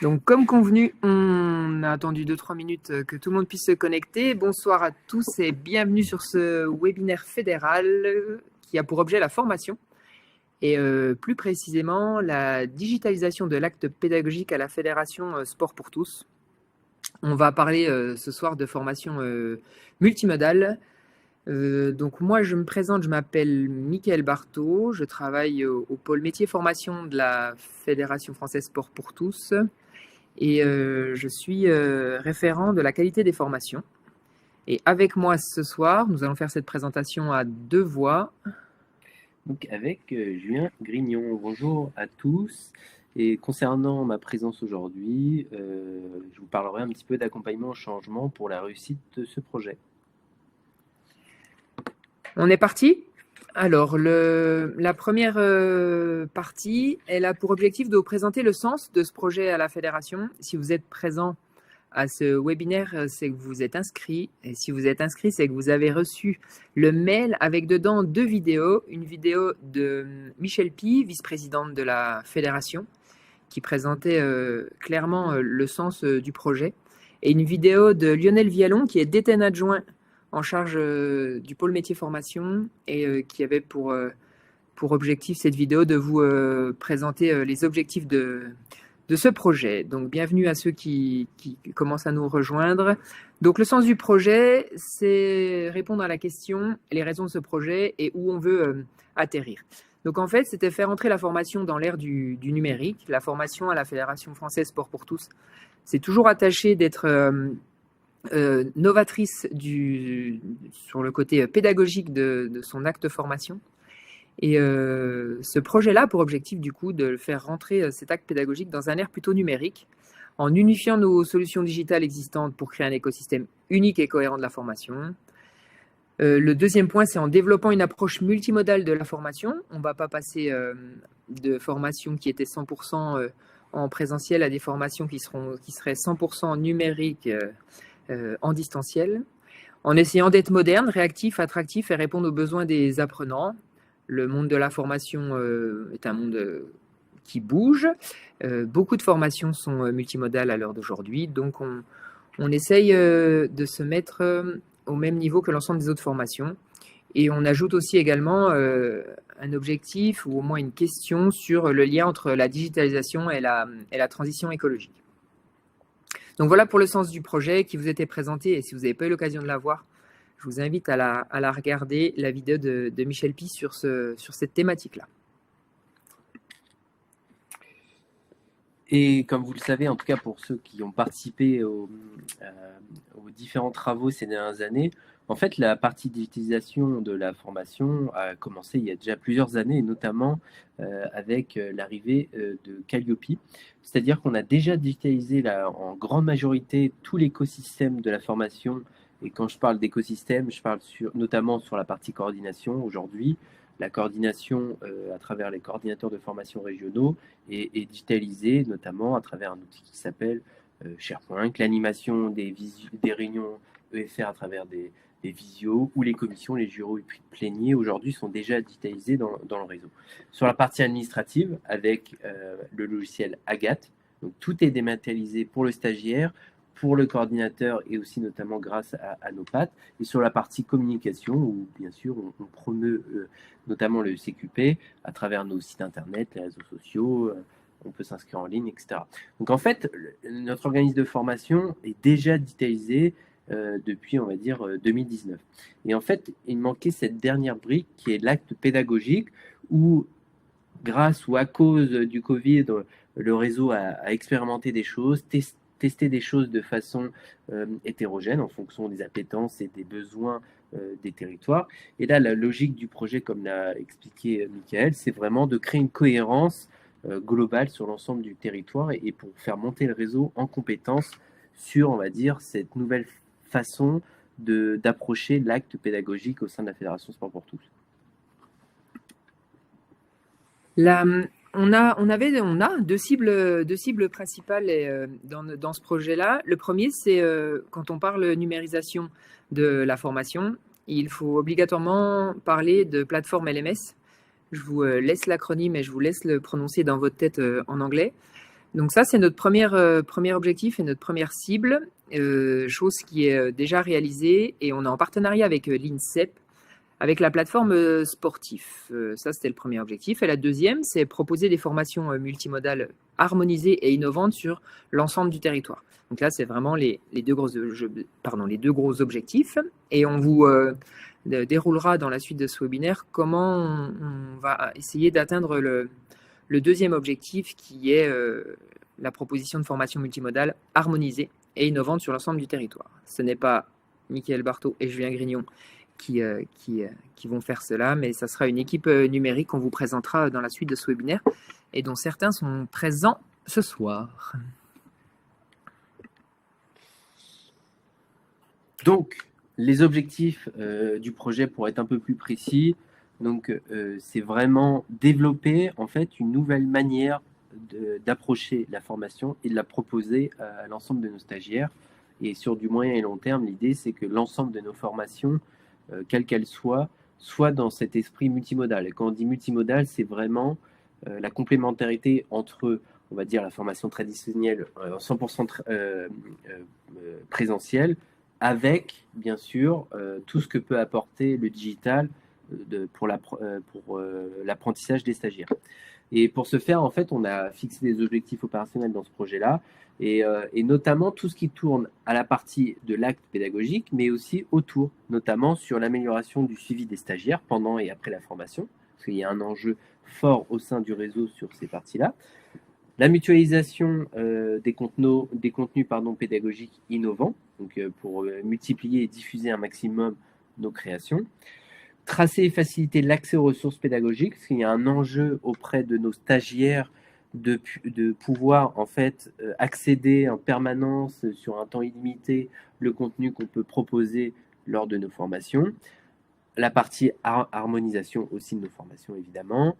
Donc, comme convenu, on a attendu 2-3 minutes que tout le monde puisse se connecter. Bonsoir à tous et bienvenue sur ce webinaire fédéral qui a pour objet la formation et plus précisément la digitalisation de l'acte pédagogique à la Fédération Sport pour tous. On va parler ce soir de formation multimodale. Donc moi, je me présente, je m'appelle Mickaël Barthaud, je travaille au pôle métier formation de la Fédération française Sport pour tous et je suis référent de la qualité des formations. Et avec moi ce soir, nous allons faire cette présentation à deux voix. Donc avec Julien Grignon. Bonjour à tous. Et concernant ma présence aujourd'hui, je vous parlerai un petit peu d'accompagnement au changement pour la réussite de ce projet. On est parti ? Alors, la première partie, elle a pour objectif de vous présenter le sens de ce projet à la Fédération. Si vous êtes présent à ce webinaire, c'est que vous êtes inscrit. Et si vous êtes inscrit, c'est que vous avez reçu le mail avec dedans 2 vidéos. Une vidéo de Michel Pie, vice-présidente de la Fédération, qui présentait clairement le sens du projet. Et une vidéo de Lionel Vialon, qui est détenu adjoint en charge du pôle métier formation et qui avait pour objectif cette vidéo de vous présenter les objectifs de ce projet. Donc bienvenue à ceux qui commencent à nous rejoindre. Donc le sens du projet, c'est répondre à la question, les raisons de ce projet et où on veut atterrir. Donc en fait, c'était faire entrer la formation dans l'ère du numérique. La formation à la Fédération française Sport pour tous, c'est toujours attaché d'être novatrice sur le côté pédagogique de son acte de formation. Et ce projet-là a pour objectif du coup de faire rentrer cet acte pédagogique dans un ère plutôt numérique, en unifiant nos solutions digitales existantes pour créer un écosystème unique et cohérent de la formation. Le deuxième point, c'est en développant une approche multimodale de la formation. On ne va pas passer de formations qui étaient 100% en présentiel à des formations qui seraient 100% numériques en distanciel, en essayant d'être moderne, réactif, attractif et répondre aux besoins des apprenants. Le monde de la formation est un monde qui bouge. Beaucoup de formations sont multimodales à l'heure d'aujourd'hui, donc on essaye de se mettre au même niveau que l'ensemble des autres formations. Et on ajoute aussi également un objectif ou au moins une question sur le lien entre la digitalisation et la transition écologique. Donc voilà pour le sens du projet qui vous était présenté, et si vous n'avez pas eu l'occasion de la voir, je vous invite à la regarder, la vidéo de Michel Pie sur cette thématique-là. Et comme vous le savez, en tout cas pour ceux qui ont participé aux différents travaux ces dernières années, en fait la partie digitalisation de la formation a commencé il y a déjà plusieurs années, et notamment avec l'arrivée de Calliope. C'est-à-dire qu'on a déjà digitalisé en grande majorité tout l'écosystème de la formation. Et quand je parle d'écosystème, je parle notamment sur la partie coordination aujourd'hui. La coordination à travers les coordinateurs de formation régionaux est digitalisée, notamment à travers un outil qui s'appelle SharePoint, l'animation des réunions EFR à travers des visios, ou les commissions, les jurys pléniers aujourd'hui sont déjà digitalisés dans le réseau. Sur la partie administrative, avec le logiciel Agathe, donc tout est dématérialisé pour le stagiaire, pour le coordinateur et aussi notamment grâce à nos pattes. Et sur la partie communication, où bien sûr on promeut notamment le CQP à travers nos sites internet, les réseaux sociaux, on peut s'inscrire en ligne, etc. Donc en fait, notre organisme de formation est déjà digitalisé depuis, on va dire, 2019. Et en fait, il manquait cette dernière brique qui est l'acte pédagogique, où grâce ou à cause du Covid, le réseau a expérimenté des choses, tester des choses de façon hétérogène en fonction des appétences et des besoins des territoires. Et là, la logique du projet, comme l'a expliqué Mickaël, c'est vraiment de créer une cohérence globale sur l'ensemble du territoire et pour faire monter le réseau en compétences sur, on va dire, cette nouvelle façon d'approcher l'acte pédagogique au sein de la Fédération Sport pour tous. On a deux cibles principales dans ce projet-là. Le premier, c'est quand on parle numérisation de la formation, il faut obligatoirement parler de plateforme LMS. Je vous laisse l'acronyme et je vous laisse le prononcer dans votre tête en anglais. Donc ça, c'est notre premier objectif et notre première cible, chose qui est déjà réalisée, et on est en partenariat avec l'INSEP, avec la plateforme Sportif. Ça, c'était le premier objectif. Et la deuxième, c'est proposer des formations multimodales harmonisées et innovantes sur l'ensemble du territoire. Donc là, c'est vraiment les deux gros objectifs. Et on vous déroulera dans la suite de ce webinaire comment on va essayer d'atteindre le deuxième objectif, qui est la proposition de formation multimodale harmonisée et innovante sur l'ensemble du territoire. Ce n'est pas Mickaël Barthaud et Julien Grignon qui vont faire cela, mais ça sera une équipe numérique qu'on vous présentera dans la suite de ce webinaire et dont certains sont présents ce soir. Donc, les objectifs du projet, pour être un peu plus précis, donc c'est vraiment développer en fait une nouvelle manière d'approcher la formation et de la proposer à l'ensemble de nos stagiaires. Et sur du moyen et long terme, l'idée c'est que l'ensemble de nos formations, quelle qu'elle soit dans cet esprit multimodal. Et quand on dit multimodal, c'est vraiment la complémentarité entre, on va dire, la formation traditionnelle 100% présentielle, avec, bien sûr, tout ce que peut apporter le digital pour l'apprentissage des stagiaires. Et pour ce faire, en fait, on a fixé des objectifs opérationnels dans ce projet-là, et notamment tout ce qui tourne à la partie de l'acte pédagogique, mais aussi autour, notamment sur l'amélioration du suivi des stagiaires pendant et après la formation, parce qu'il y a un enjeu fort au sein du réseau sur ces parties-là. La mutualisation des contenus pédagogiques innovants, donc pour multiplier et diffuser un maximum nos créations. Tracer et faciliter l'accès aux ressources pédagogiques, parce qu'il y a un enjeu auprès de nos stagiaires de pouvoir en fait accéder en permanence sur un temps illimité le contenu qu'on peut proposer lors de nos formations. La partie harmonisation aussi de nos formations, évidemment.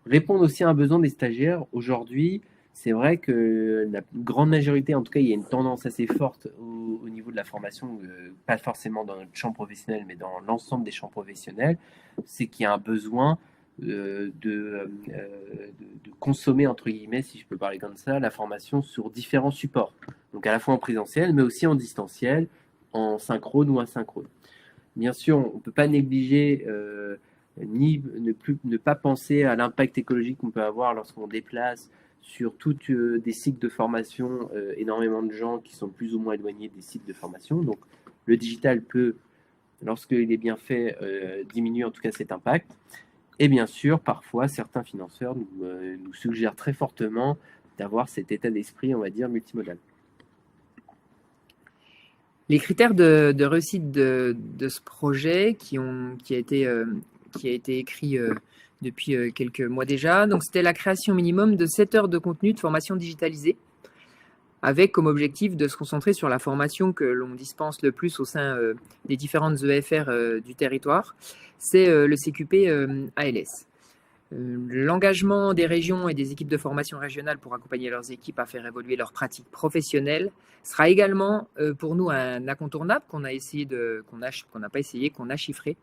Répondre aussi à un besoin des stagiaires. Aujourd'hui, c'est vrai que la grande majorité, en tout cas, il y a une tendance assez forte au niveau de la formation, pas forcément dans notre champ professionnel, mais dans l'ensemble des champs professionnels, c'est qu'il y a un besoin de consommer, entre guillemets, si je peux parler comme ça, la formation sur différents supports. Donc à la fois en présentiel, mais aussi en distanciel, en synchrone ou asynchrone. Bien sûr, on ne peut pas négliger ni ne pas penser à l'impact écologique qu'on peut avoir lorsqu'on déplace sur toutes des cycles de formation, énormément de gens qui sont plus ou moins éloignés des cycles de formation. Donc le digital peut, lorsqu'il est bien fait, diminuer en tout cas cet impact. Et bien sûr, parfois, certains financeurs nous suggèrent très fortement d'avoir cet état d'esprit, on va dire, multimodal. Les critères de réussite de ce projet qui a été écrit depuis quelques mois déjà. Donc, c'était la création minimum de 7 heures de contenu de formation digitalisée, avec comme objectif de se concentrer sur la formation que l'on dispense le plus au sein des différentes EFR du territoire. C'est le CQP ALS. L'engagement des régions et des équipes de formation régionales pour accompagner leurs équipes à faire évoluer leurs pratiques professionnelles sera également pour nous un incontournable qu'on a chiffré,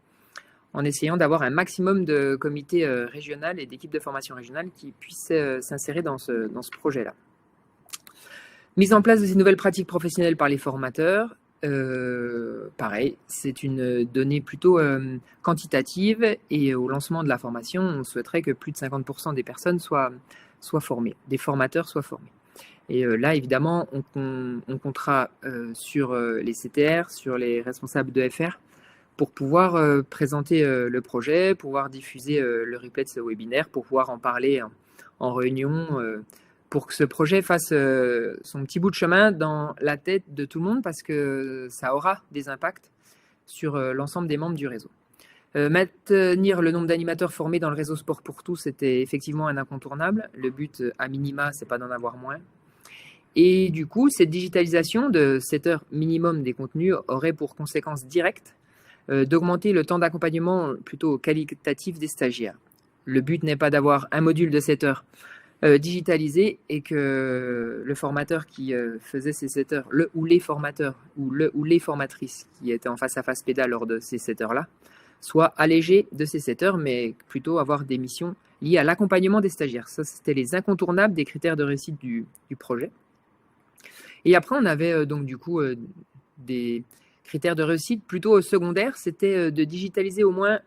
en essayant d'avoir un maximum de comités régionaux et d'équipes de formation régionales qui puissent s'insérer dans ce projet-là. Mise en place de ces nouvelles pratiques professionnelles par les formateurs, pareil, c'est une donnée plutôt quantitative, et au lancement de la formation, on souhaiterait que plus de 50% des personnes soient formées, des formateurs soient formés. Et là, évidemment, on comptera sur les CTR, sur les responsables de FR, pour pouvoir présenter le projet, pouvoir diffuser le replay de ce webinaire, pour pouvoir en parler en réunion, pour que ce projet fasse son petit bout de chemin dans la tête de tout le monde, parce que ça aura des impacts sur l'ensemble des membres du réseau. Maintenir le nombre d'animateurs formés dans le réseau Sport pour tous, c'était effectivement un incontournable. Le but, à minima, c'est pas d'en avoir moins. Et du coup, cette digitalisation de 7 heures minimum des contenus aurait pour conséquence directe d'augmenter le temps d'accompagnement plutôt qualitatif des stagiaires. Le but n'est pas d'avoir un module de 7 heures digitalisé et que le formateur qui faisait ces 7 heures, ou les formateurs ou les formatrices qui étaient en face à face pédale lors de ces 7 heures-là, soit allégé de ces 7 heures, mais plutôt avoir des missions liées à l'accompagnement des stagiaires. Ça, c'était les incontournables des critères de réussite du projet. Et après, on avait donc du coup des critères de réussite plutôt secondaires. C'était de digitaliser au moins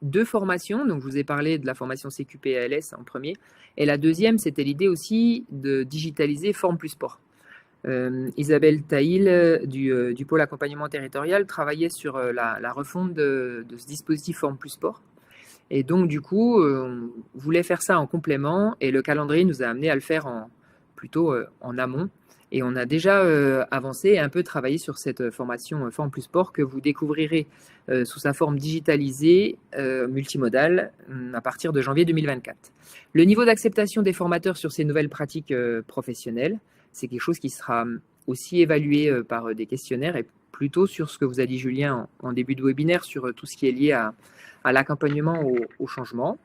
2 formations. Donc, je vous ai parlé de la formation CQP et ALS en premier. Et la deuxième, c'était l'idée aussi de digitaliser Forme plus Sport. Isabelle Taïl du pôle accompagnement territorial travaillait sur la refonte de ce dispositif Forme plus Sport. Et donc, du coup, on voulait faire ça en complément et le calendrier nous a amené à le faire plutôt en amont. Et on a déjà avancé et un peu travaillé sur cette formation Forme plus Sport que vous découvrirez sous sa forme digitalisée, multimodale, à partir de janvier 2024. Le niveau d'acceptation des formateurs sur ces nouvelles pratiques professionnelles, c'est quelque chose qui sera aussi évalué par des questionnaires et plutôt sur ce que vous a dit Julien en début de webinaire, sur tout ce qui est lié à l'accompagnement au changement.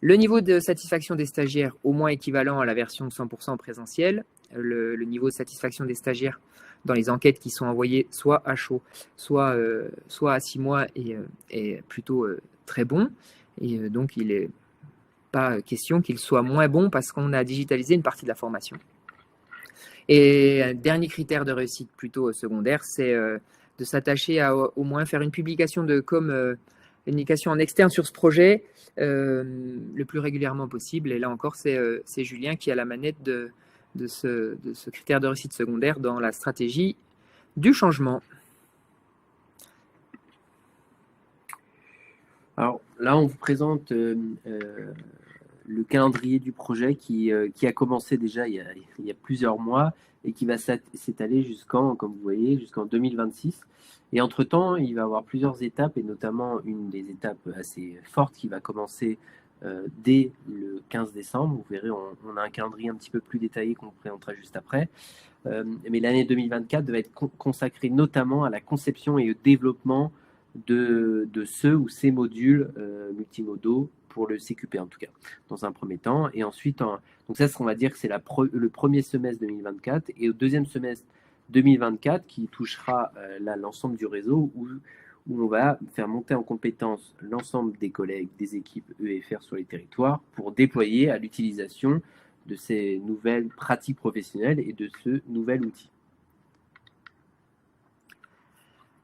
Le niveau de satisfaction des stagiaires au moins équivalent à la version 100% présentielle. Le niveau de satisfaction des stagiaires dans les enquêtes qui sont envoyées soit à chaud, soit à 6 mois est plutôt très bon. Et donc, il n'est pas question qu'il soit moins bon parce qu'on a digitalisé une partie de la formation. Et un dernier critère de réussite plutôt secondaire, c'est de s'attacher à au moins faire une publication de communication en externe sur ce projet le plus régulièrement possible. Et là encore, c'est Julien qui a la manette de ce critère de réussite secondaire dans la stratégie du changement. Alors là, on vous présente le calendrier du projet qui a commencé déjà il y a plusieurs mois et qui va s'étaler jusqu'en, comme vous voyez, jusqu'en 2026. Et entre-temps, il va y avoir plusieurs étapes, et notamment une des étapes assez fortes qui va commencer dès le 15 décembre. Vous verrez, on a un calendrier un petit peu plus détaillé qu'on vous présentera juste après. Mais l'année 2024 va être consacrée notamment à la conception et au développement de ceux ou ces modules multimodaux pour le CQP en tout cas, dans un premier temps. Et ensuite, donc ça, on va dire que c'est le premier semestre 2024 et au deuxième semestre 2024 qui touchera là l'ensemble du réseau où on va faire monter en compétence l'ensemble des collègues, des équipes EFR sur les territoires pour déployer à l'utilisation de ces nouvelles pratiques professionnelles et de ce nouvel outil.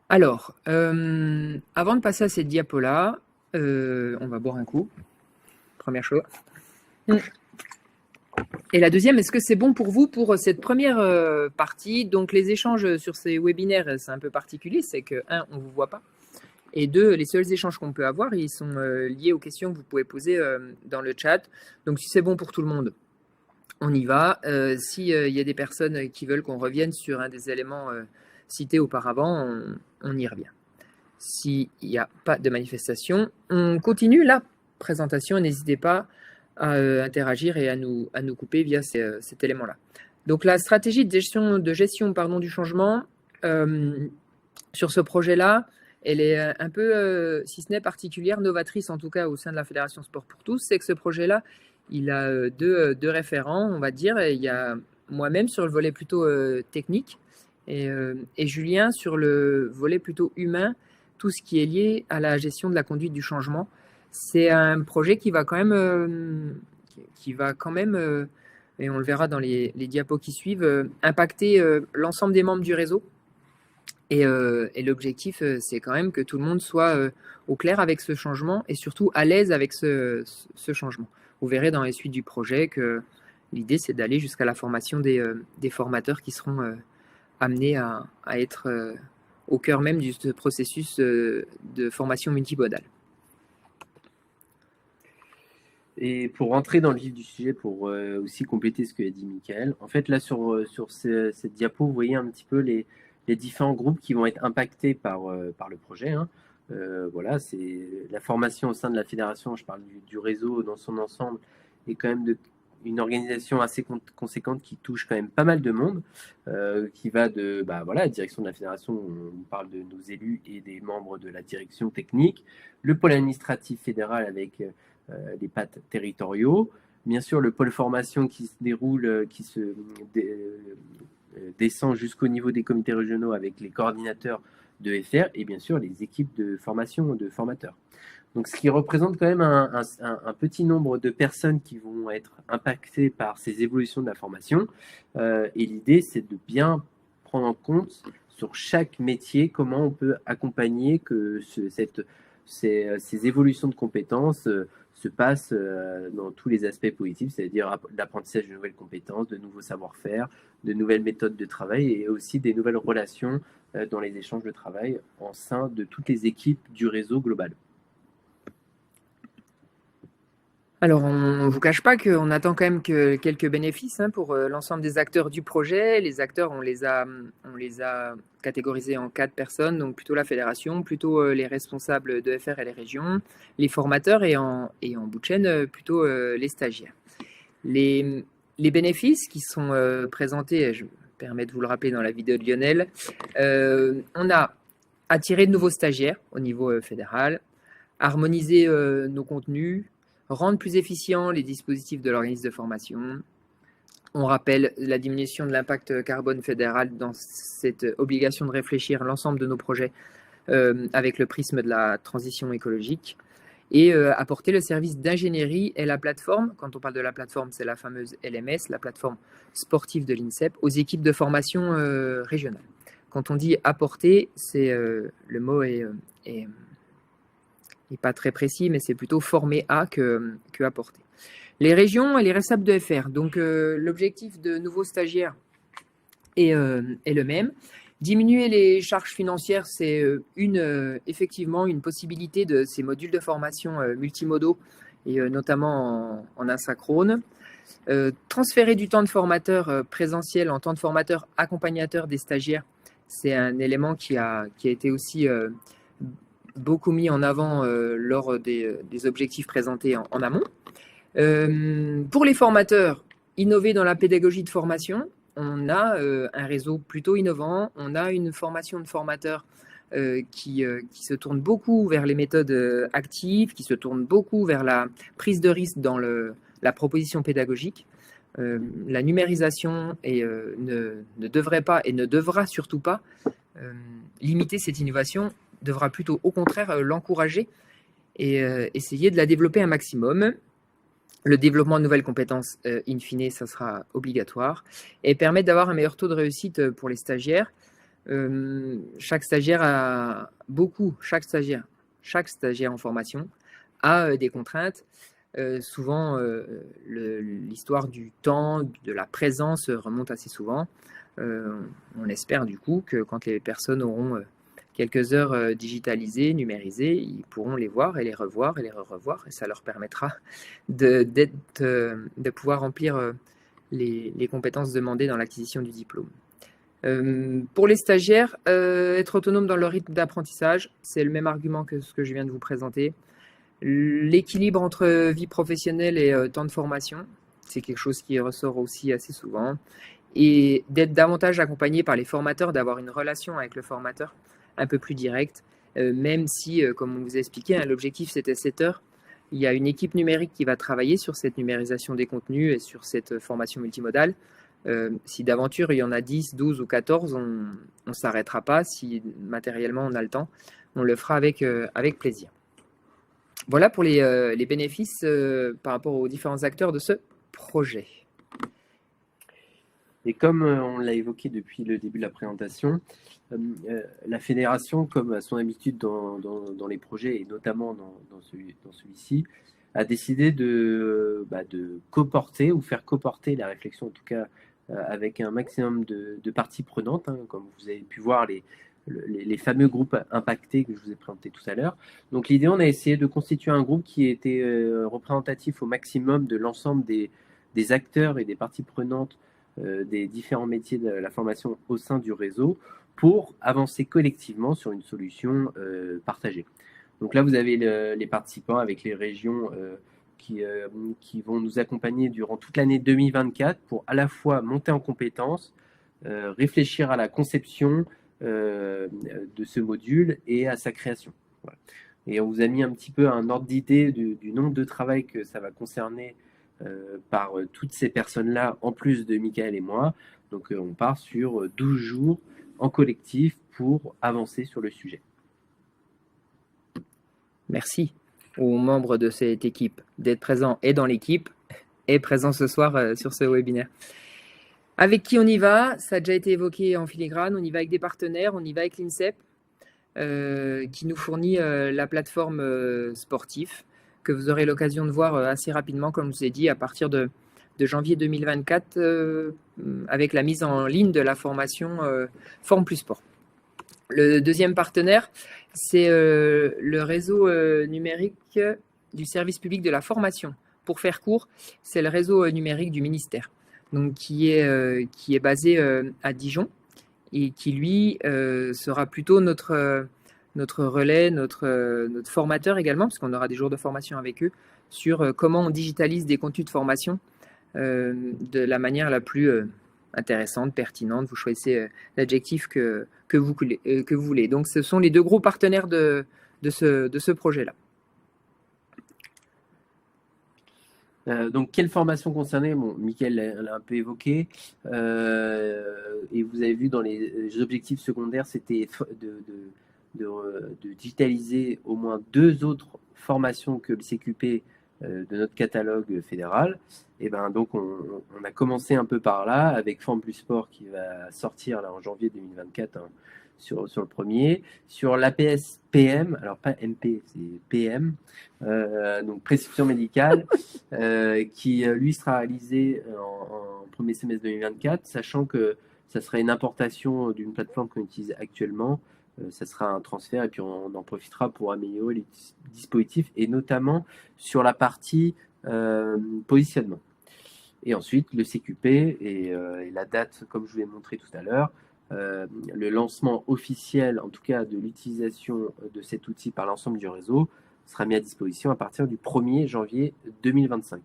Alors, avant de passer à cette diapo-là, on va boire un coup. Première chose. Et la deuxième, est-ce que c'est bon pour vous pour cette première partie? Donc, les échanges sur ces webinaires, c'est un peu particulier. C'est que, un, on ne vous voit pas. Et deux, les seuls échanges qu'on peut avoir, ils sont liés aux questions que vous pouvez poser dans le chat. Donc, si c'est bon pour tout le monde, on y va. S'il y a des personnes qui veulent qu'on revienne sur un des éléments cités auparavant, on y revient. S'il n'y a pas de manifestation, on continue la présentation. N'hésitez pas à interagir et à nous couper via cet élément-là. Donc, la stratégie de gestion du changement sur ce projet-là, elle est un peu, si ce n'est particulière, novatrice en tout cas au sein de la Fédération Sport pour tous. C'est que ce projet-là, il a deux référents, on va dire. Et il y a moi-même sur le volet plutôt technique et Julien sur le volet plutôt humain, tout ce qui est lié à la gestion de la conduite du changement. C'est un projet qui va quand même, et on le verra dans les diapos qui suivent, impacter l'ensemble des membres du réseau. Et l'objectif, c'est quand même que tout le monde soit au clair avec ce changement et surtout à l'aise avec ce changement. Vous verrez dans les suites du projet que l'idée, c'est d'aller jusqu'à la formation des formateurs qui seront amenés à être au cœur même de ce processus de formation multimodale. Et pour rentrer dans le vif du sujet, pour aussi compléter ce que a dit Michael, en fait, là, sur cette diapo, vous voyez un petit peu les différents groupes qui vont être impactés par le projet. Hein. Voilà, c'est la formation au sein de la fédération, je parle du réseau dans son ensemble, et quand même une organisation assez conséquente qui touche quand même pas mal de monde, qui va de la direction de la fédération, on parle de nos élus et des membres de la direction technique, le pôle administratif fédéral avec les pôles territoriaux, bien sûr le pôle formation qui se déroule, qui se descend jusqu'au niveau des comités régionaux avec les coordinateurs de FR et bien sûr les équipes de formation de formateurs. Donc, ce qui représente quand même un petit nombre de personnes qui vont être impactées par ces évolutions de la formation. Et l'idée, c'est de bien prendre en compte sur chaque métier comment on peut accompagner que ces évolutions de compétences se passent dans tous les aspects positifs, c'est-à-dire l'apprentissage de nouvelles compétences, de nouveaux savoir-faire, de nouvelles méthodes de travail et aussi des nouvelles relations dans les échanges de travail en sein de toutes les équipes du réseau global. Alors, on ne vous cache pas qu'on attend quand même quelques bénéfices pour l'ensemble des acteurs du projet. Les acteurs, on les a catégorisés en 4 personnes, donc plutôt la fédération, plutôt les responsables de FR et les régions, les formateurs et en bout de chaîne, plutôt les stagiaires. Les bénéfices qui sont présentés, je me permets de vous le rappeler dans la vidéo de Lionel, on a attiré de nouveaux stagiaires au niveau fédéral, harmoniser nos contenus, rendre plus efficients les dispositifs de l'organisme de formation. On rappelle la diminution de l'impact carbone fédéral dans cette obligation de réfléchir l'ensemble de nos projets avec le prisme de la transition écologique et apporter le service d'ingénierie et la plateforme. Quand on parle de la plateforme, c'est la fameuse LMS, la plateforme sportive de l'INSEP, aux équipes de formation régionales. Quand on dit apporter, le mot est pas très précis, mais c'est plutôt former à que apporter. Les régions et les responsables de FR. Donc, l'objectif de nouveaux stagiaires est le même. Diminuer les charges financières, c'est effectivement une possibilité de ces modules de formation multimodaux, et notamment en asynchrone. Transférer du temps de formateur présentiel en temps de formateur accompagnateur des stagiaires, c'est un élément qui a été aussi beaucoup mis en avant lors des objectifs présentés en amont. Pour les formateurs, innover dans la pédagogie de formation, on a un réseau plutôt innovant, on a une formation de formateurs qui se tourne beaucoup vers les méthodes actives, qui se tourne beaucoup vers la prise de risque dans la proposition pédagogique. La numérisation ne devrait pas et ne devra surtout pas limiter cette innovation, devra plutôt au contraire l'encourager et essayer de la développer un maximum. Le développement de nouvelles compétences, in fine, ça sera obligatoire et permettre d'avoir un meilleur taux de réussite pour les stagiaires. Chaque stagiaire en formation a des contraintes. Souvent, l'histoire du temps, de la présence remonte assez souvent. On espère du coup que quand les personnes auront quelques heures digitalisées, numérisées, ils pourront les voir et les revoir et les revoir et ça leur permettra de pouvoir remplir les compétences demandées dans l'acquisition du diplôme. Pour les stagiaires, être autonome dans leur rythme d'apprentissage, c'est le même argument que ce que je viens de vous présenter. L'équilibre entre vie professionnelle et temps de formation, c'est quelque chose qui ressort aussi assez souvent. Et d'être davantage accompagné par les formateurs, d'avoir une relation avec le formateur un peu plus directe, même si, comme on vous a expliqué, l'objectif c'était 7 heures. Il y a une équipe numérique qui va travailler sur cette numérisation des contenus et sur cette formation multimodale. Si d'aventure il y en a 10, 12 ou 14, on ne s'arrêtera pas. Si matériellement on a le temps, on le fera avec plaisir. Voilà pour les bénéfices par rapport aux différents acteurs de ce projet. Et comme on l'a évoqué depuis le début de la présentation, la fédération, comme à son habitude dans les projets et notamment dans celui-ci, a décidé de coporter ou faire coporter la réflexion, en tout cas avec un maximum de parties prenantes, comme vous avez pu voir les fameux groupes impactés que je vous ai présentés tout à l'heure. Donc l'idée, on a essayé de constituer un groupe qui était représentatif au maximum de l'ensemble des acteurs et des parties prenantes des différents métiers de la formation au sein du réseau pour avancer collectivement sur une solution partagée. Donc là, vous avez les participants avec les régions qui vont nous accompagner durant toute l'année 2024 pour à la fois monter en compétences, réfléchir à la conception de ce module et à sa création. Voilà. Et on vous a mis un petit peu un ordre d'idée du nombre de travail que ça va concerner par toutes ces personnes-là, en plus de Michael et moi. Donc on part sur 12 jours en collectif pour avancer sur le sujet. Merci aux membres de cette équipe d'être présents et dans l'équipe et présents ce soir sur ce webinaire. Avec qui on y va? Ça a déjà été évoqué en filigrane. On y va avec des partenaires, on y va avec l'INSEP qui nous fournit la plateforme sportive que vous aurez l'occasion de voir assez rapidement, comme je vous ai dit, à partir de janvier 2024 avec la mise en ligne de la formation Forme Plus Sport. Le deuxième partenaire, c'est le réseau numérique du service public de la formation. Pour faire court, c'est le réseau numérique du ministère, donc qui est basé à Dijon et qui, lui, sera plutôt notre relais, notre formateur également, parce qu'on aura des jours de formation avec eux, sur comment on digitalise des contenus de formation de la manière la plus intéressante, pertinente. Vous choisissez l'adjectif que vous voulez. Donc, ce sont les deux gros partenaires de ce projet-là. Donc, quelle formation concernée? Bon, Mickaël l'a un peu évoqué. Et vous avez vu dans les objectifs secondaires, c'était de digitaliser au moins 2 autres formations que le CQP de notre catalogue fédéral. Et ben donc on a commencé un peu par là avec Forme Plus Sport qui va sortir là en janvier 2024 hein, sur le premier, sur l'APS PM, alors pas MP, c'est PM, donc prescription médicale, qui lui sera réalisé en premier semestre 2024, sachant que ça serait une importation d'une plateforme qu'on utilise actuellement. Ça sera un transfert et puis on en profitera pour améliorer les dispositifs et notamment sur la partie positionnement. Et ensuite, le CQP et la date, comme je vous l'ai montré tout à l'heure, le lancement officiel, en tout cas de l'utilisation de cet outil par l'ensemble du réseau, sera mis à disposition à partir du 1er janvier 2025.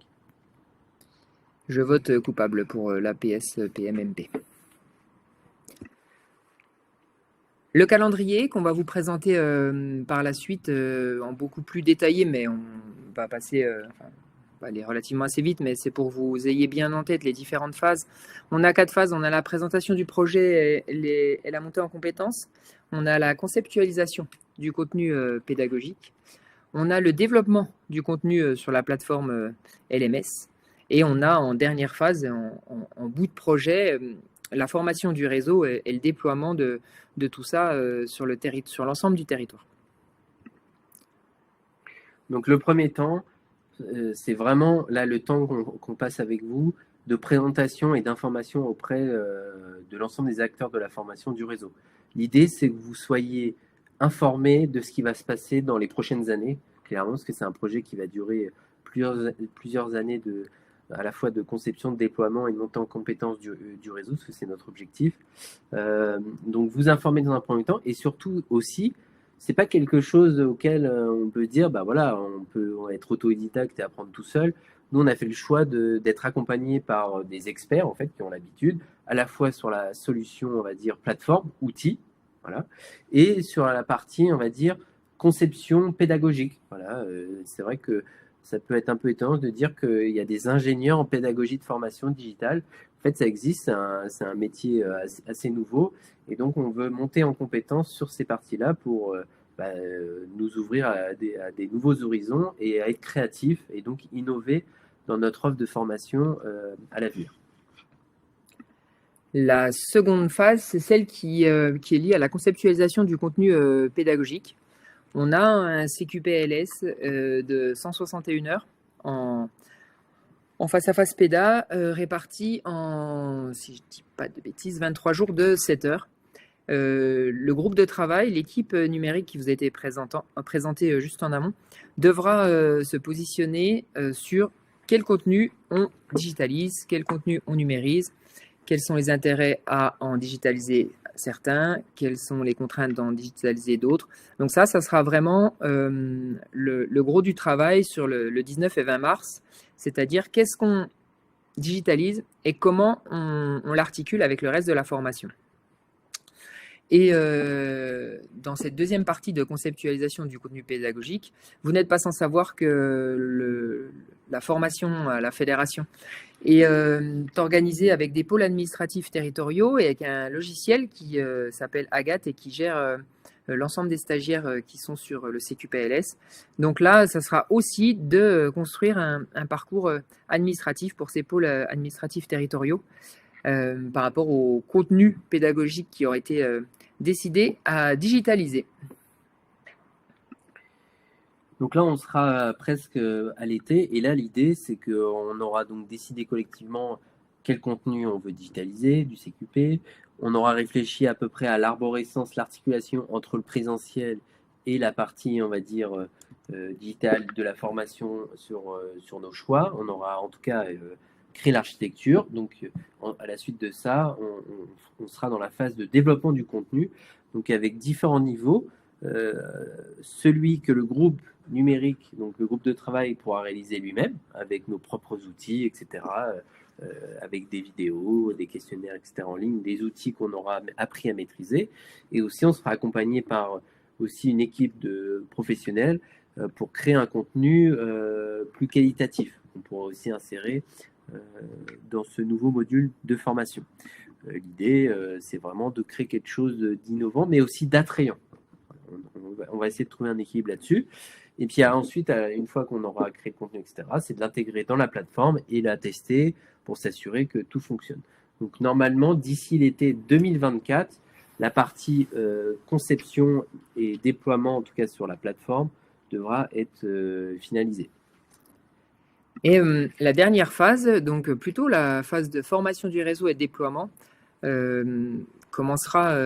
Je vote coupable pour l'APS PMMP. Le calendrier qu'on va vous présenter par la suite en beaucoup plus détaillé, mais on va passer, on va aller relativement assez vite, mais c'est pour que vous ayez bien en tête les différentes phases. On a 4 phases, on a la présentation du projet et la montée en compétences, on a la conceptualisation du contenu pédagogique, on a le développement du contenu sur la plateforme LMS, et on a en dernière phase, en bout de projet, la formation du réseau et le déploiement de tout ça sur l'ensemble du territoire. Donc le premier temps, c'est vraiment là le temps qu'on passe avec vous de présentation et d'information auprès de l'ensemble des acteurs de la formation du réseau. L'idée, c'est que vous soyez informés de ce qui va se passer dans les prochaines années, clairement, parce que c'est un projet qui va durer plusieurs années à la fois de conception, de déploiement et de montée en compétences du réseau, parce que c'est notre objectif. Donc vous informer dans un premier temps, et surtout aussi, c'est pas quelque chose auquel on peut dire, bah voilà, on peut être autodidacte et apprendre tout seul. Nous, on a fait le choix d'être accompagné par des experts, en fait, qui ont l'habitude, à la fois sur la solution, on va dire, plateforme, outil, voilà, et sur la partie, on va dire, conception pédagogique. Voilà, c'est vrai que ça peut être un peu étonnant de dire qu'il y a des ingénieurs en pédagogie de formation digitale. En fait, ça existe, c'est un métier assez nouveau. Et donc, on veut monter en compétence sur ces parties-là pour nous ouvrir à des nouveaux horizons et à être créatifs et donc innover dans notre offre de formation à l'avenir. La seconde phase, c'est celle qui est liée à la conceptualisation du contenu pédagogique. On a un CQP-LS de 161 heures en face-à-face péda, réparti en, si je ne dis pas de bêtises, 23 jours de 7 heures. Le groupe de travail, l'équipe numérique qui vous a été présentée juste en amont, devra se positionner sur quel contenu on digitalise, quel contenu on numérise, quels sont les intérêts à en digitaliser certains, quelles sont les contraintes d'en digitaliser d'autres. Donc ça sera vraiment le gros du travail sur le 19 et 20 mars, c'est-à-dire qu'est-ce qu'on digitalise et comment on l'articule avec le reste de la formation. Et dans cette deuxième partie de conceptualisation du contenu pédagogique, vous n'êtes pas sans savoir que la formation à la fédération est organisée avec des pôles administratifs territoriaux et avec un logiciel qui s'appelle Agathe et qui gère l'ensemble des stagiaires qui sont sur le CQPLS. Donc là, ça sera aussi de construire un parcours administratif pour ces pôles administratifs territoriaux par rapport au contenu pédagogique qui aurait été décidé à digitaliser. Donc là, on sera presque à l'été. Et là, l'idée, c'est qu'on aura donc décidé collectivement quel contenu on veut digitaliser du CQP. On aura réfléchi à peu près à l'arborescence, l'articulation entre le présentiel et la partie, on va dire, digitale de la formation sur nos choix. On aura en tout cas créé l'architecture. Donc, à la suite de ça, on sera dans la phase de développement du contenu, donc avec différents niveaux. Celui que le groupe numérique, donc le groupe de travail, pourra réaliser lui-même avec nos propres outils, etc., avec des vidéos, des questionnaires, etc., en ligne, des outils qu'on aura appris à maîtriser. Et aussi, on sera accompagné par aussi une équipe de professionnels pour créer un contenu plus qualitatif. On pourra aussi insérer dans ce nouveau module de formation. L'idée, c'est vraiment de créer quelque chose d'innovant, mais aussi d'attrayant. On va essayer de trouver un équilibre là-dessus. Et puis ensuite, une fois qu'on aura créé le contenu, etc., c'est de l'intégrer dans la plateforme et la tester pour s'assurer que tout fonctionne. Donc normalement, d'ici l'été 2024, la partie conception et déploiement, en tout cas sur la plateforme, devra être finalisée. Et la dernière phase, donc plutôt la phase de formation du réseau et de déploiement, commencera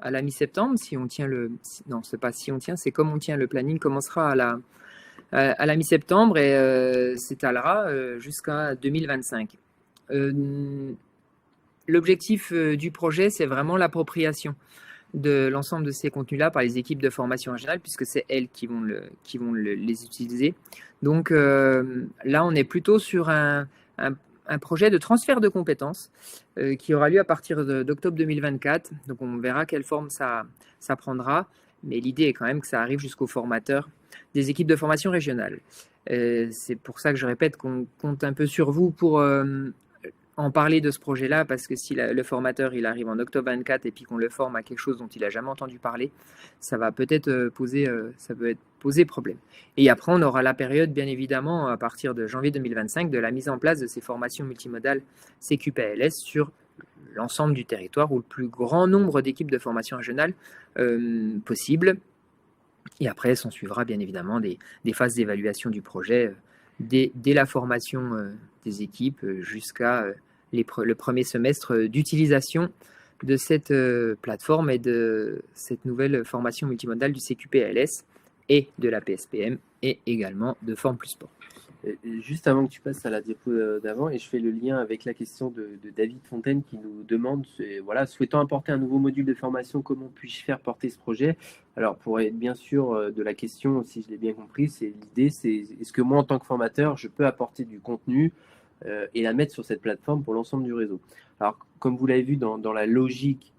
à la mi-septembre, si on tient le... Non, c'est pas si on tient, c'est comme on tient le planning, commencera à la mi-septembre et s'étalera jusqu'à 2025. L'objectif du projet, c'est vraiment l'appropriation de l'ensemble de ces contenus-là par les équipes de formation régionale, puisque c'est elles qui vont les utiliser. Donc là, on est plutôt sur un projet de transfert de compétences qui aura lieu à partir d'octobre 2024. Donc on verra quelle forme ça prendra. Mais l'idée est quand même que ça arrive jusqu'aux formateurs des équipes de formation régionale. C'est pour ça que je répète qu'on compte un peu sur vous pour en parler de ce projet-là, parce que si le formateur il arrive en octobre 24 et puis qu'on le forme à quelque chose dont il n'a jamais entendu parler, ça va peut-être poser problème. Et après, on aura la période, bien évidemment, à partir de janvier 2025, de la mise en place de ces formations multimodales CQPLS sur l'ensemble du territoire ou le plus grand nombre d'équipes de formation régionale possible. Et après, s'en suivra bien évidemment des phases d'évaluation du projet dès la formation des équipes jusqu'à le premier semestre d'utilisation de cette plateforme et de cette nouvelle formation multimodale du CQPLS et de la PSPM et également de Forme Plus Sport. Juste avant que tu passes à la diapo d'avant, et je fais le lien avec la question de David Fontaine qui nous demande, voilà, souhaitant apporter un nouveau module de formation, comment puis-je faire porter ce projet? Alors, pour être bien sûr de la question, si je l'ai bien compris, l'idée, c'est est-ce que moi, en tant que formateur, je peux apporter du contenu et la mettre sur cette plateforme pour l'ensemble du réseau? Alors, comme vous l'avez vu dans la logique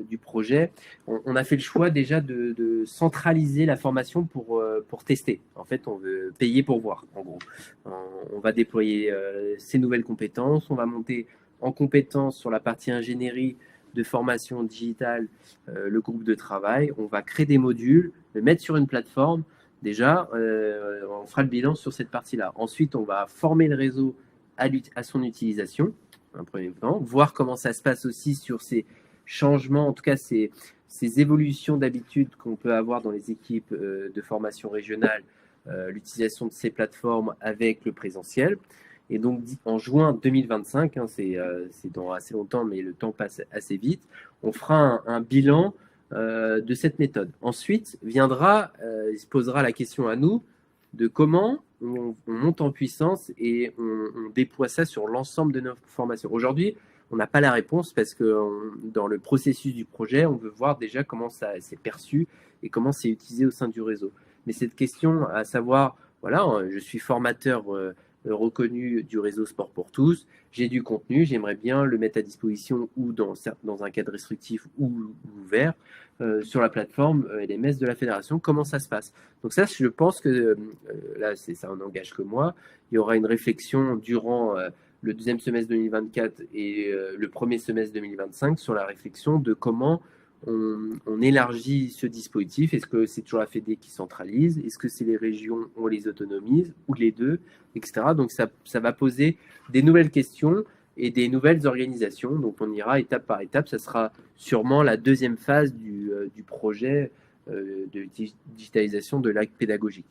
du projet, on a fait le choix déjà de centraliser la formation pour tester. En fait, on veut payer pour voir, en gros. On va déployer ces nouvelles compétences, on va monter en compétences sur la partie ingénierie de formation digitale, le groupe de travail, on va créer des modules, le mettre sur une plateforme. Déjà, on fera le bilan sur cette partie-là. Ensuite, on va former le réseau à son utilisation, un premier temps, voir comment ça se passe aussi sur ces changements, en tout cas ces évolutions d'habitude qu'on peut avoir dans les équipes de formation régionale, l'utilisation de ces plateformes avec le présentiel. Et donc en juin 2025, c'est dans assez longtemps, mais le temps passe assez vite, on fera un bilan de cette méthode. Ensuite viendra, il se posera la question à nous de comment on monte en puissance et on déploie ça sur l'ensemble de nos formations. Aujourd'hui, on n'a pas la réponse parce que dans le processus du projet, on veut voir déjà comment ça s'est perçu et comment c'est utilisé au sein du réseau. Mais cette question à savoir, voilà, je suis formateur reconnu du réseau Sport pour tous. J'ai du contenu, j'aimerais bien le mettre à disposition ou dans un cadre restrictif ou ouvert sur la plateforme LMS de la fédération. Comment ça se passe? Donc ça, je pense que là, ça n'engage que moi. Il y aura une réflexion durant le deuxième semestre 2024 et le premier semestre 2025 sur la réflexion de comment on élargit ce dispositif. Est-ce que c'est toujours la Fédé qui centralise? Est-ce que c'est les régions, on les autonomise? Ou les deux, etc. Donc ça va poser des nouvelles questions et des nouvelles organisations. Donc on ira étape par étape. Ça sera sûrement la deuxième phase du projet de digitalisation de l'acte pédagogique.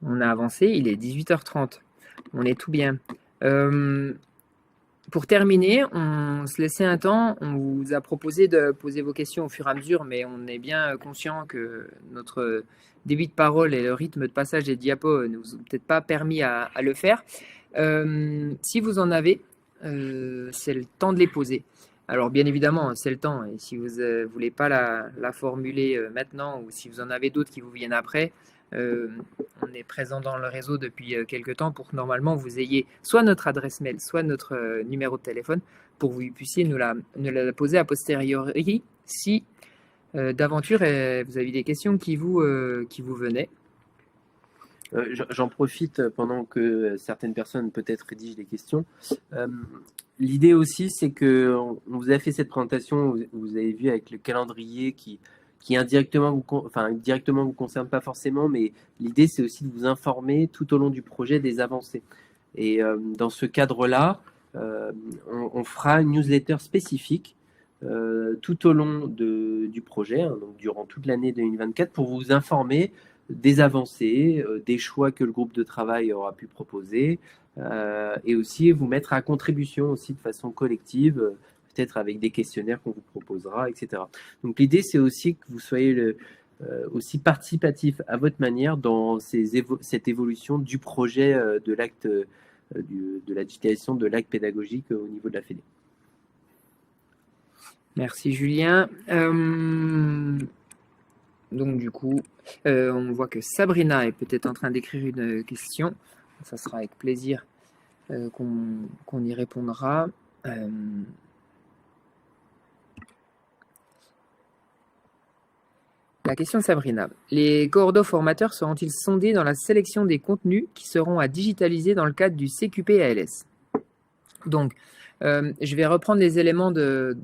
On a avancé, il est 18h30. On est tout bien. Pour terminer, on se laissait un temps. On vous a proposé de poser vos questions au fur et à mesure, mais on est bien conscient que notre débit de parole et le rythme de passage des diapos ne vous ont peut-être pas permis à le faire. Si vous en avez, c'est le temps de les poser. Alors bien évidemment, c'est le temps. Et si vous ne voulez pas la formuler maintenant, ou si vous en avez d'autres qui vous viennent après, on est présent dans le réseau depuis quelques temps pour que normalement vous ayez soit notre adresse mail, soit notre numéro de téléphone pour que vous puissiez nous la poser a posteriori si d'aventure vous avez des questions qui vous venaient. J'en profite pendant que certaines personnes peut-être rédigent des questions. L'idée aussi, c'est qu'on vous a fait cette présentation, vous avez vu avec le calendrier qui indirectement directement vous concerne pas forcément, mais l'idée c'est aussi de vous informer tout au long du projet des avancées. Et dans ce cadre-là, on fera une newsletter spécifique tout au long du projet, donc durant toute l'année 2024, pour vous informer des avancées, des choix que le groupe de travail aura pu proposer, et aussi vous mettre à contribution aussi de façon collective, peut-être avec des questionnaires qu'on vous proposera, etc. Donc l'idée, c'est aussi que vous soyez aussi participatif à votre manière dans cette évolution du projet de l'acte, de la digitalisation de l'acte pédagogique au niveau de la Fédé. Merci Julien. Donc du coup, on voit que Sabrina est peut-être en train d'écrire une question. Ça sera avec plaisir qu'on y répondra. La question de Sabrina. Les coordos formateurs seront-ils sondés dans la sélection des contenus qui seront à digitaliser dans le cadre du CQP ALS? Donc, je vais reprendre les éléments de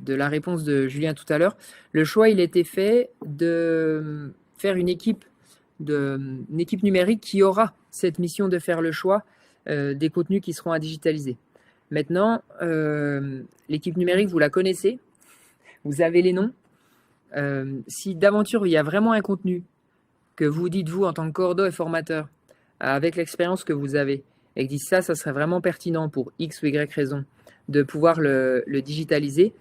la réponse de Julien tout à l'heure. Le choix, il a été fait de faire une équipe numérique qui aura cette mission de faire le choix des contenus qui seront à digitaliser. Maintenant, l'équipe numérique, vous la connaissez, vous avez les noms. Si d'aventure il y a vraiment un contenu que vous dites vous en tant que coordo et formateur avec l'expérience que vous avez et que dites ça serait vraiment pertinent pour X ou Y raison de pouvoir le digitaliser,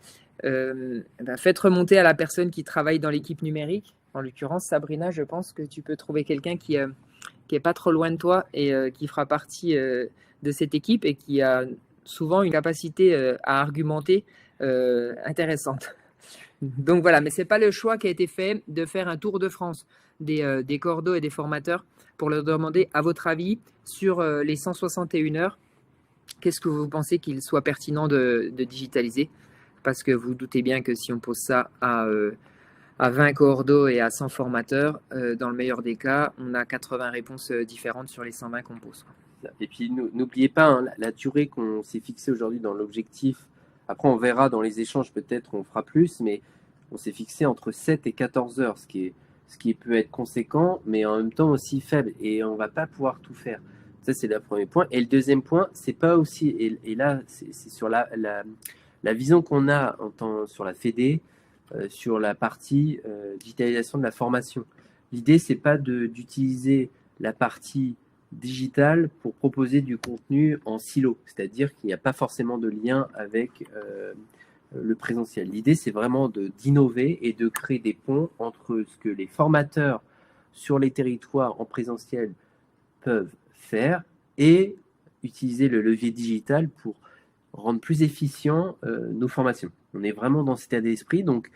faites remonter à la personne qui travaille dans l'équipe numérique. En l'occurrence, Sabrina, je pense que tu peux trouver quelqu'un qui est pas trop loin de toi et qui fera partie de cette équipe et qui a souvent une capacité à argumenter intéressante. Donc voilà, mais ce n'est pas le choix qui a été fait de faire un tour de France des coordos et des formateurs pour leur demander, à votre avis, sur les 161 heures, qu'est-ce que vous pensez qu'il soit pertinent de digitaliser? Parce que vous doutez bien que si on pose ça à 20 coordos et à 100 formateurs, dans le meilleur des cas, on a 80 réponses différentes sur les 120 qu'on pose. Et puis n'oubliez pas la durée qu'on s'est fixée aujourd'hui dans l'objectif. Après, on verra dans les échanges, peut-être on fera plus, mais on s'est fixé entre 7 et 14 heures, ce qui peut être conséquent, mais en même temps aussi faible. Et on ne va pas pouvoir tout faire. Ça, c'est le premier point. Et le deuxième point, c'est pas aussi. Et là, c'est sur la vision qu'on a sur la Fédé, sur la partie digitalisation de la formation. L'idée, c'est pas d'utiliser la partie digital pour proposer du contenu en silo, c'est-à-dire qu'il n'y a pas forcément de lien avec le présentiel. L'idée, c'est vraiment d'innover et de créer des ponts entre ce que les formateurs sur les territoires en présentiel peuvent faire et utiliser le levier digital pour rendre plus efficient nos formations. On est vraiment dans cet état d'esprit, donc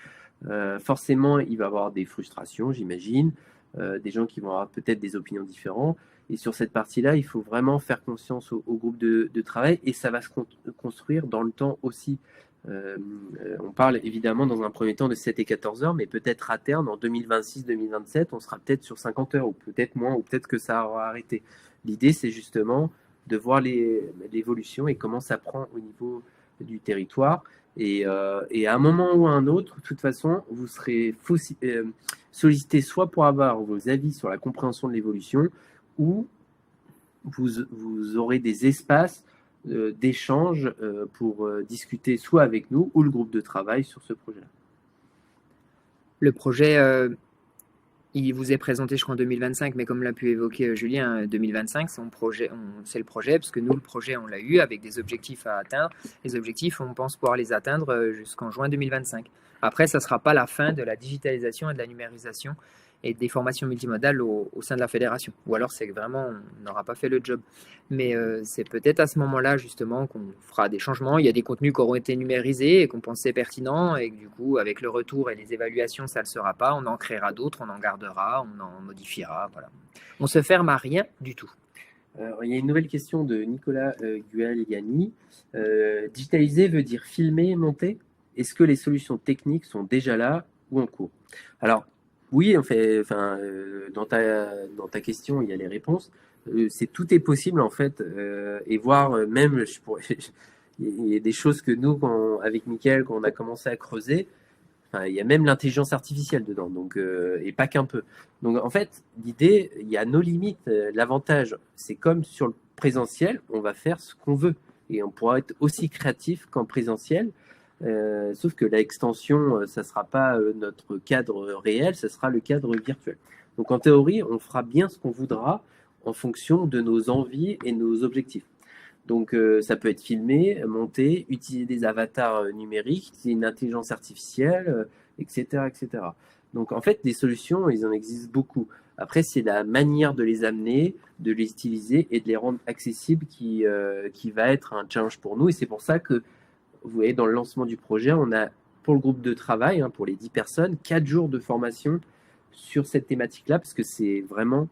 forcément, il va y avoir des frustrations, j'imagine. des gens qui vont avoir peut-être des opinions différentes. Et sur cette partie-là, il faut vraiment faire confiance au groupe de travail et ça va se construire dans le temps aussi. On parle évidemment dans un premier temps de 7 et 14 heures, mais peut-être à terme, en 2026-2027, on sera peut-être sur 50 heures ou peut-être moins, ou peut-être que ça aura arrêté. L'idée, c'est justement de voir l'évolution et comment ça prend au niveau du territoire. Et à un moment ou à un autre, de toute façon, vous serez sollicité soit pour avoir vos avis sur la compréhension de l'évolution, ou vous aurez des espaces d'échange pour discuter soit avec nous ou le groupe de travail sur ce projet-là. Le projet, il vous est présenté, je crois, en 2025, mais comme l'a pu évoquer Julien, 2025, c'est le projet, parce que nous, le projet, on l'a eu avec des objectifs à atteindre. Les objectifs, on pense pouvoir les atteindre jusqu'en juin 2025. Après, ça ne sera pas la fin de la digitalisation et de la numérisation et des formations multimodales au sein de la fédération. Ou alors, c'est que vraiment, on n'aura pas fait le job. Mais c'est peut-être à ce moment-là, justement, qu'on fera des changements. Il y a des contenus qui auront été numérisés et qu'on pensait pertinents, et que du coup, avec le retour et les évaluations, ça ne le sera pas. On en créera d'autres, on en gardera, on en modifiera. Voilà. On ne se ferme à rien du tout. Il y a une nouvelle question de Nicolas Gual-Yanni. Digitaliser veut dire filmer, monter? Est-ce que les solutions techniques sont déjà là ou en cours? Alors, oui, dans ta question, il y a les réponses. Tout est possible, en fait, et voir même, il y a des choses que nous, avec Mickaël, quand on a commencé à creuser, il y a même l'intelligence artificielle dedans, donc, et pas qu'un peu. Donc, en fait, l'idée, il y a nos limites. L'avantage, c'est comme sur le présentiel, on va faire ce qu'on veut. Et on pourra être aussi créatif qu'en présentiel. Sauf que l'extension, ça ne sera pas notre cadre réel, ça sera le cadre virtuel. Donc en théorie, on fera bien ce qu'on voudra en fonction de nos envies et nos objectifs. Donc ça peut être filmé, monté, utiliser des avatars numériques, utiliser une intelligence artificielle, etc., etc. Donc en fait, des solutions, il en existe beaucoup. Après, c'est la manière de les amener, de les utiliser et de les rendre accessibles qui va être un challenge pour nous. Et c'est pour ça que vous voyez, dans le lancement du projet, on a, pour le groupe de travail, pour les 10 personnes, 4 jours de formation sur cette thématique-là, parce que c'est vraiment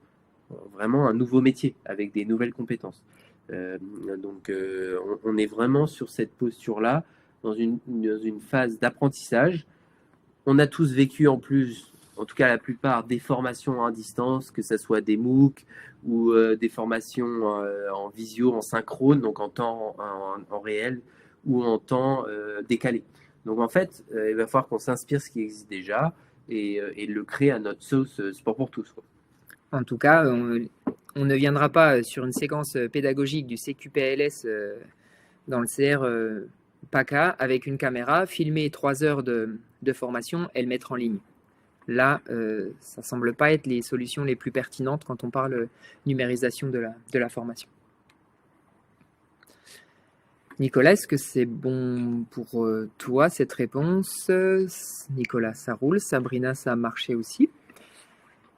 un nouveau métier, avec des nouvelles compétences. Donc, on est vraiment sur cette posture-là, dans une phase d'apprentissage. On a tous vécu en plus, en tout cas la plupart, des formations à distance, que ce soit des MOOC ou des formations en visio, en synchrone, donc en temps en réel, ou en temps décalé. Donc en fait, il va falloir qu'on s'inspire de ce qui existe déjà et le créer à notre sauce sport pour tous, quoi. En tout cas, on ne viendra pas sur une séquence pédagogique du CQPLS dans le CR PACA avec une caméra, filmer 3 heures de formation et le mettre en ligne. Là, ça ne semble pas être les solutions les plus pertinentes quand on parle numérisation de la formation. Nicolas, est-ce que c'est bon pour toi cette réponse? Nicolas, ça roule. Sabrina, ça a marché aussi.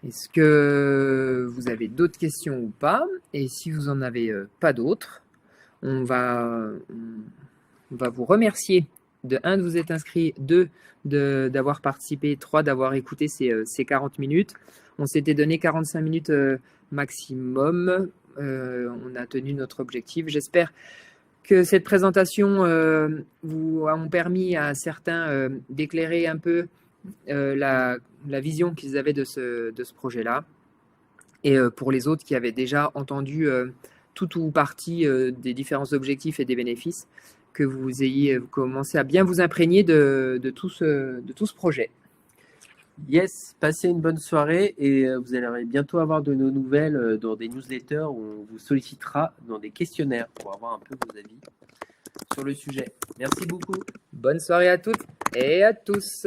Est-ce que vous avez d'autres questions ou pas? Et si vous n'en avez pas d'autres, on va vous remercier de vous être inscrit, 2 d'avoir participé, 3 d'avoir écouté ces 40 minutes. On s'était donné 45 minutes maximum. On a tenu notre objectif. J'espère que cette présentation vous a permis à certains d'éclairer un peu la vision qu'ils avaient de ce projet-là. Et pour les autres qui avaient déjà entendu tout ou partie des différents objectifs et des bénéfices, que vous ayez commencé à bien vous imprégner de tout ce projet. Yes, passez une bonne soirée et vous allez bientôt avoir de nos nouvelles dans des newsletters où on vous sollicitera dans des questionnaires pour avoir un peu vos avis sur le sujet. Merci beaucoup. Bonne soirée à toutes et à tous.